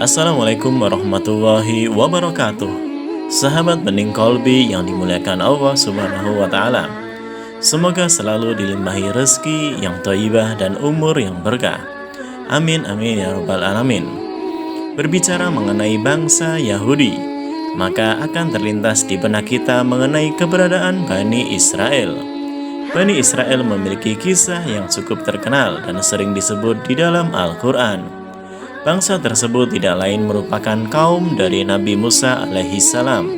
Assalamualaikum warahmatullahi wabarakatuh. Sahabat bening kolbi yang dimuliakan Allah Subhanahu wa Ta'ala, semoga selalu dilimpahi rezeki yang thayyibah dan umur yang berkah. Amin amin ya rabbal alamin. Berbicara mengenai bangsa Yahudi, maka akan terlintas di benak kita mengenai keberadaan Bani Israel. Bani Israel memiliki kisah yang cukup terkenal dan sering disebut di dalam Al-Quran. Bangsa tersebut tidak lain merupakan kaum dari Nabi Musa alaihissalam.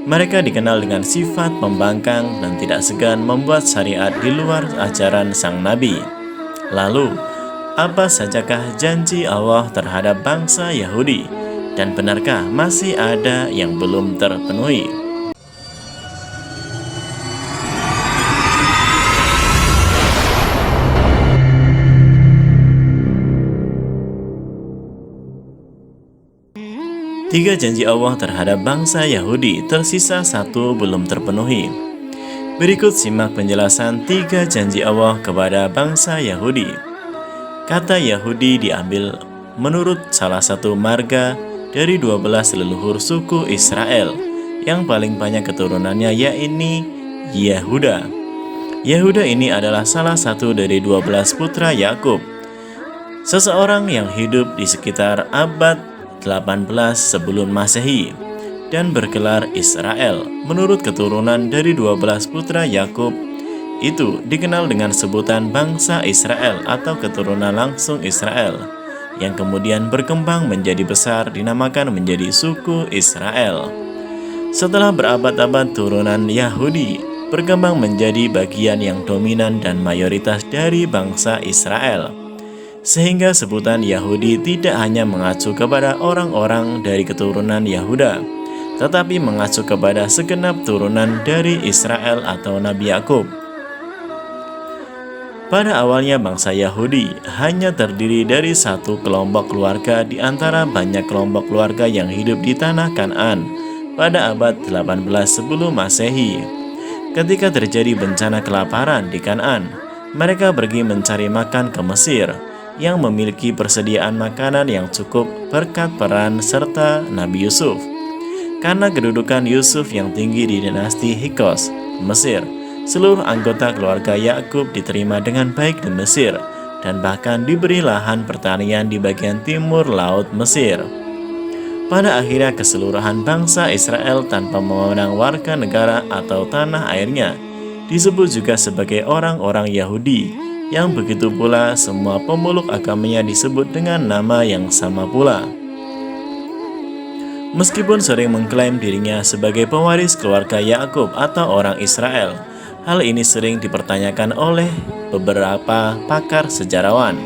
Mereka dikenal dengan sifat pembangkang dan tidak segan membuat syariat di luar ajaran sang Nabi. Lalu, apa sajakah janji Allah terhadap bangsa Yahudi? Dan benarkah masih ada yang belum terpenuhi? Tiga janji Allah terhadap bangsa Yahudi, tersisa satu belum terpenuhi. Berikut simak penjelasan tiga janji Allah kepada bangsa Yahudi. Kata Yahudi diambil menurut salah satu marga dari 12 leluhur suku Israel, yang paling banyak keturunannya yaitu Yehuda. Yehuda ini adalah salah satu dari 12 putra Yakub, seseorang yang hidup di sekitar abad 18 sebelum Masehi dan bergelar Israel. Menurut keturunan dari 12 putra Yakub itu dikenal dengan sebutan bangsa Israel atau keturunan langsung Israel, yang kemudian berkembang menjadi besar dinamakan menjadi suku Israel. Setelah berabad-abad, turunan Yahudi berkembang menjadi bagian yang dominan dan mayoritas dari bangsa Israel, sehingga sebutan Yahudi tidak hanya mengacu kepada orang-orang dari keturunan Yahuda, tetapi mengacu kepada segenap turunan dari Israel atau Nabi Yakub. Pada awalnya bangsa Yahudi hanya terdiri dari satu kelompok keluarga di antara banyak kelompok keluarga yang hidup di tanah Kanaan pada abad 18 sebelum Masehi. Ketika terjadi bencana kelaparan di Kanaan, mereka pergi mencari makan ke Mesir, yang memiliki persediaan makanan yang cukup berkat peran serta Nabi Yusuf. Karena kedudukan Yusuf yang tinggi di dinasti Hikos, Mesir, seluruh anggota keluarga Yakub diterima dengan baik di Mesir dan bahkan diberi lahan pertanian di bagian timur laut Mesir. Pada akhirnya keseluruhan bangsa Israel tanpa memandang warga negara atau tanah airnya disebut juga sebagai orang-orang Yahudi, yang begitu pula semua pemeluk agamanya disebut dengan nama yang sama pula. Meskipun sering mengklaim dirinya sebagai pewaris keluarga Yakub atau orang Israel, hal ini sering dipertanyakan oleh beberapa pakar sejarawan.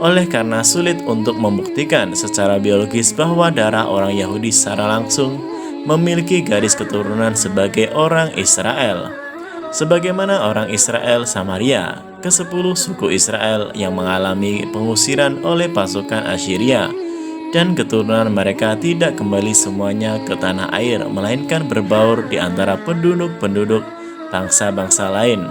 Oleh karena sulit untuk membuktikan secara biologis bahwa darah orang Yahudi secara langsung memiliki garis keturunan sebagai orang Israel. Sebagaimana orang Israel Samaria, ke-10 suku Israel yang mengalami pengusiran oleh pasukan Assyria, dan keturunan mereka tidak kembali semuanya ke tanah air, melainkan berbaur di antara penduduk-penduduk bangsa-bangsa lain.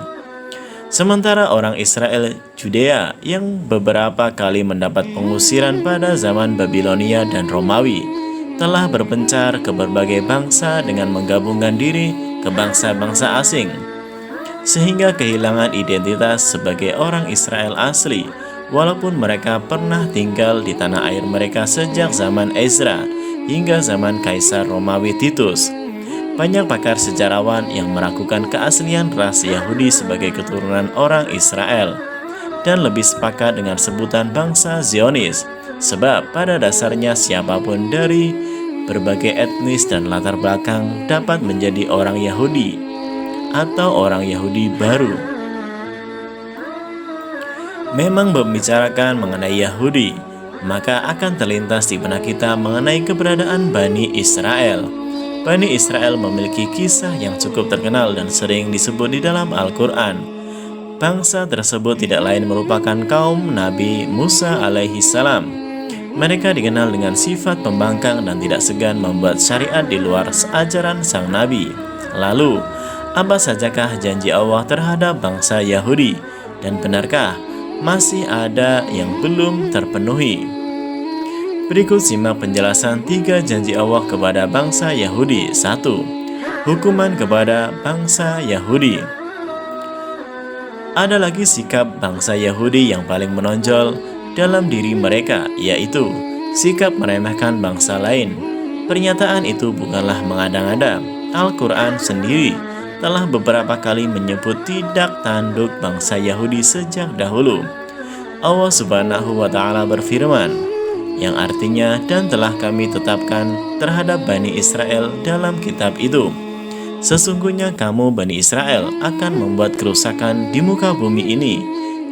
Sementara orang Israel Judea yang beberapa kali mendapat pengusiran pada zaman Babilonia dan Romawi, telah berpencar ke berbagai bangsa dengan menggabungkan diri ke bangsa-bangsa asing, sehingga kehilangan identitas sebagai orang Israel asli, walaupun mereka pernah tinggal di tanah air mereka sejak zaman Ezra hingga zaman Kaisar Romawi Titus. Banyak pakar sejarawan yang meragukan keaslian ras Yahudi sebagai keturunan orang Israel dan lebih sepakat dengan sebutan bangsa Zionis, sebab pada dasarnya siapapun dari berbagai etnis dan latar belakang dapat menjadi orang Yahudi atau orang Yahudi baru. Memang membicarakan mengenai Yahudi, maka akan terlintas di benak kita mengenai keberadaan Bani Israel. Bani Israel memiliki kisah yang cukup terkenal dan sering disebut di dalam Al-Quran. Bangsa tersebut tidak lain merupakan kaum Nabi Musa alaihissalam. Mereka dikenal dengan sifat pembangkang dan tidak segan membuat syariat di luar ajaran sang Nabi. Lalu, apa sajakah janji Allah terhadap bangsa Yahudi? Dan benarkah masih ada yang belum terpenuhi? Berikut simak penjelasan 3 janji Allah kepada bangsa Yahudi. 1. Hukuman kepada bangsa Yahudi. Ada lagi sikap bangsa Yahudi yang paling menonjol dalam diri mereka, yaitu sikap meremehkan bangsa lain. Pernyataan itu bukanlah mengada-ngada. Al-Quran sendiri telah beberapa kali menyebut tidak tanduk bangsa Yahudi sejak dahulu. Allah Subhanahu wa Ta'ala berfirman, yang artinya, dan telah kami tetapkan terhadap Bani Israel dalam kitab itu, sesungguhnya kamu Bani Israel akan membuat kerusakan di muka bumi ini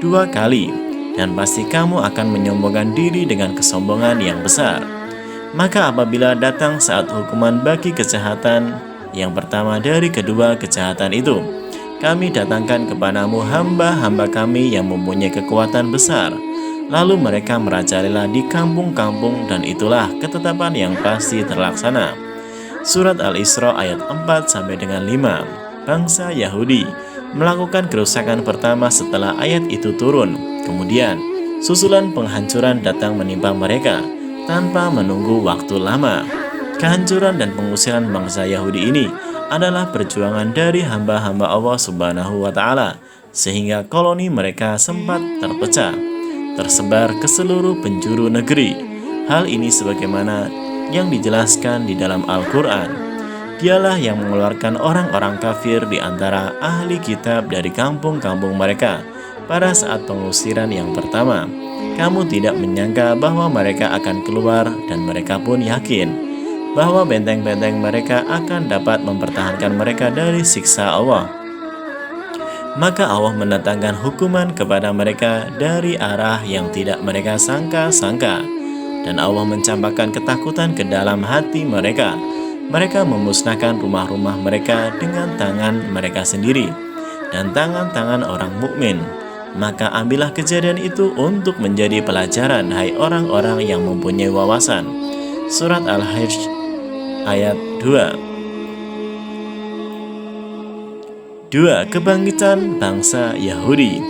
2 kali, dan pasti kamu akan menyombongkan diri dengan kesombongan yang besar. Maka apabila datang saat hukuman bagi kejahatan yang pertama dari kedua kejahatan itu, kami datangkan kepadamu hamba-hamba kami yang mempunyai kekuatan besar. Lalu mereka merajalela di kampung-kampung, dan itulah ketetapan yang pasti terlaksana. Surat Al-Isra ayat 4-5. Bangsa Yahudi melakukan kerusakan pertama setelah ayat itu turun. Kemudian susulan penghancuran datang menimpa mereka tanpa menunggu waktu lama. Kehancuran dan pengusiran bangsa Yahudi ini adalah perjuangan dari hamba-hamba Allah Subhanahu wa Ta'ala, sehingga koloni mereka sempat terpecah, tersebar ke seluruh penjuru negeri. Hal ini sebagaimana yang dijelaskan di dalam Al-Quran. Dialah yang mengeluarkan orang-orang kafir di antara ahli kitab dari kampung-kampung mereka pada saat pengusiran yang pertama. Kamu tidak menyangka bahwa mereka akan keluar, dan mereka pun yakin bahwa benteng-benteng mereka akan dapat mempertahankan mereka dari siksa Allah. Maka Allah mendatangkan hukuman kepada mereka dari arah yang tidak mereka sangka-sangka, dan Allah mencampakkan ketakutan ke dalam hati mereka. Mereka memusnahkan rumah-rumah mereka dengan tangan mereka sendiri dan tangan-tangan orang mukmin. Maka ambillah kejadian itu untuk menjadi pelajaran, hai orang-orang yang mempunyai wawasan. Surat Al-Hajj ayat 2. 2. Kebangkitan bangsa Yahudi.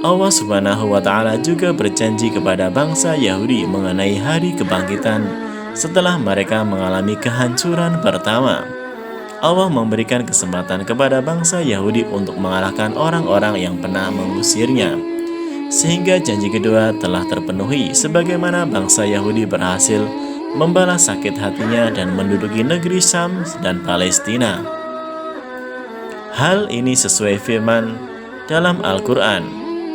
Allah Subhanahu wa Ta'ala juga berjanji kepada bangsa Yahudi mengenai hari kebangkitan setelah mereka mengalami kehancuran pertama. Allah memberikan kesempatan kepada bangsa Yahudi untuk mengalahkan orang-orang yang pernah mengusirnya, sehingga janji kedua telah terpenuhi, sebagaimana bangsa Yahudi berhasil membalas sakit hatinya dan menduduki negeri Syam dan Palestina. Hal ini sesuai firman dalam Al-Quran.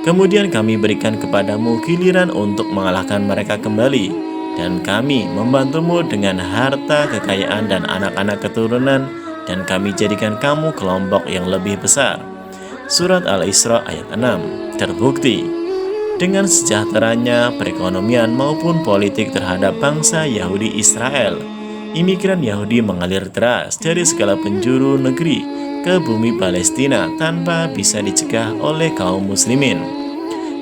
Kemudian kami berikan kepadamu giliran untuk mengalahkan mereka kembali, dan kami membantumu dengan harta, kekayaan, dan anak-anak keturunan, dan kami jadikan kamu kelompok yang lebih besar. Surat Al-Isra ayat 6. Terbukti dengan sejahteranya perekonomian maupun politik terhadap bangsa Yahudi Israel, imigran Yahudi mengalir deras dari segala penjuru negeri ke bumi Palestina tanpa bisa dicegah oleh kaum muslimin.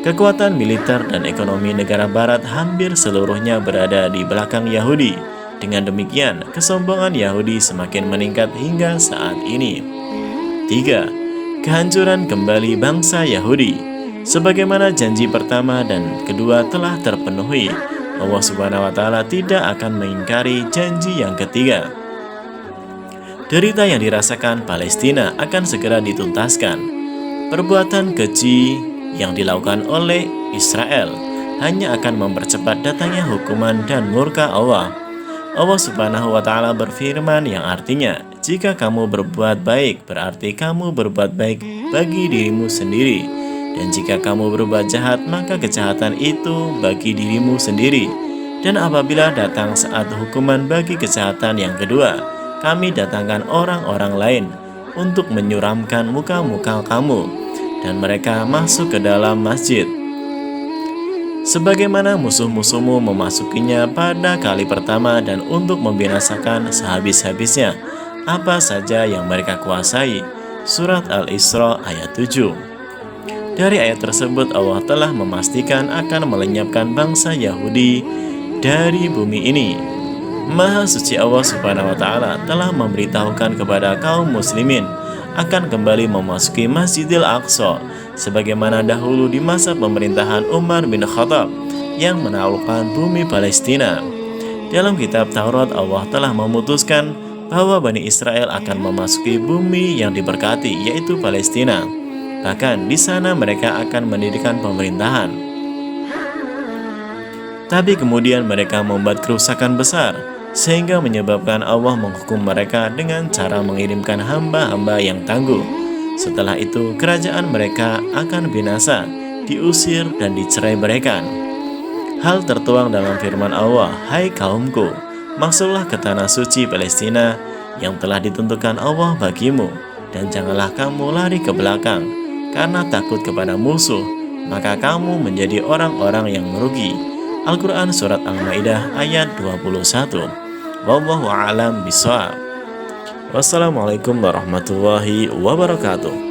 Kekuatan militer dan ekonomi negara barat hampir seluruhnya berada di belakang Yahudi. Dengan demikian, kesombongan Yahudi semakin meningkat hingga saat ini. 3. Kehancuran kembali bangsa Yahudi. Sebagaimana janji pertama dan kedua telah terpenuhi, Allah Subhanahu wa Ta'ala tidak akan mengingkari janji yang ketiga. Derita yang dirasakan Palestina akan segera dituntaskan. Perbuatan keji yang dilakukan oleh Israel hanya akan mempercepat datangnya hukuman dan murka Allah. Allah Subhanahu wa Ta'ala berfirman yang artinya, jika kamu berbuat baik, berarti kamu berbuat baik bagi dirimu sendiri, dan jika kamu berbuat jahat, maka kejahatan itu bagi dirimu sendiri. Dan apabila datang saat hukuman bagi kejahatan yang kedua, kami datangkan orang-orang lain untuk menyuramkan muka-muka kamu, dan mereka masuk ke dalam masjid, sebagaimana musuh-musuhmu memasukinya pada kali pertama, dan untuk membinasakan sehabis-habisnya apa saja yang mereka kuasai. Surat Al-Isra ayat 7. Dari ayat tersebut Allah telah memastikan akan melenyapkan bangsa Yahudi dari bumi ini. Maha suci Allah Subhanahu wa Ta'ala telah memberitahukan kepada kaum muslimin akan kembali memasuki Masjidil Aqsa sebagaimana dahulu di masa pemerintahan Umar bin Khattab yang menaklukkan bumi Palestina. Dalam kitab Taurat, Allah telah memutuskan bahwa Bani Israel akan memasuki bumi yang diberkati, yaitu Palestina. Bahkan di sana mereka akan mendirikan pemerintahan. Tapi kemudian mereka membuat kerusakan besar, sehingga menyebabkan Allah menghukum mereka dengan cara mengirimkan hamba-hamba yang tangguh. Setelah itu, kerajaan mereka akan binasa, diusir dan diceraiberaikan. Hal tertuang dalam firman Allah, "Hai kaumku, masuklah ke tanah suci Palestina yang telah ditentukan Allah bagimu, dan janganlah kamu lari ke belakang, karena takut kepada musuh, maka kamu menjadi orang-orang yang merugi." Al-Quran Surat Al-Ma'idah ayat 21. Wallahu a'lam bishawab. Wassalamualaikum warahmatullahi wabarakatuh.